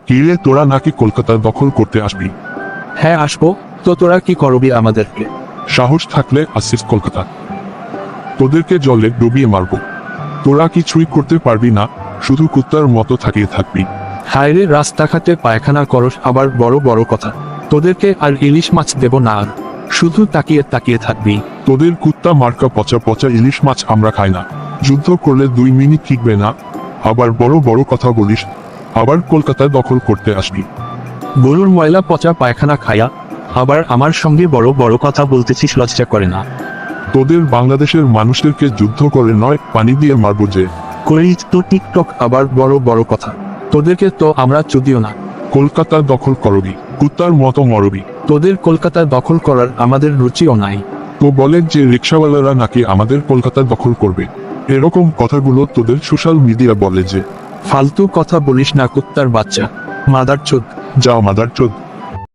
কিরে, তোরা নাকি কলকাতা দখল করতে আসবি? হ্যাঁ আসবো, তো তোরা কি করবি আমাদেরকে? সাহস থাকলে আসিস কলকাতা, তোদেরকে জলে ডুবিয়ে মারবো। তোরা কিছুই করতে পারবি না, শুধু কুত্তার মতো থাকিয়ে থাকবি। হায়রে, রাস্তাঘাটে পায়খানা করস আবার বড় বড় কথা। তোদেরকে আর ইলিশ মাছ দেব না, আর শুধু তাকিয়ে তাকিয়ে থাকবি। তোদের কুত্তা মার্কা পচা পচা ইলিশ মাছ আমরা খাই না। যুদ্ধ করলে 2 মিনিট টিকবে না, আবার বড় বড় কথা বলিস, আবার কলকাতা দখল করতে আসবি। গরুর ময়লা পচা পায়খানা খায়া আবার আমার সঙ্গে বড় বড় কথা বলতেছিস, লজ্জা করে না? তোদের বাংলাদেশের মানুষদেরকে যুদ্ধ করে নয়, পানি দিয়ে মারবো যে। করিস তো টিকটক, আবার বড় বড় কথা। তোদেরকে তো আমরা যদিও না। কলকাতা দখল করবি, কুত্তার মতো মরবি। তোদের কলকাতা দখল করার আমাদের রুচিও নাই। তো বলে যে রিক্সাওয়ালারা নাকি আমাদের কলকাতা দখল করবে, এরকম কথাগুলো তোদের সোশ্যাল মিডিয়া বলে যে। ফালতু কথা বলিস না কুত্তার বাচ্চা, মাদারচোদ। যাও মাদারচোদ।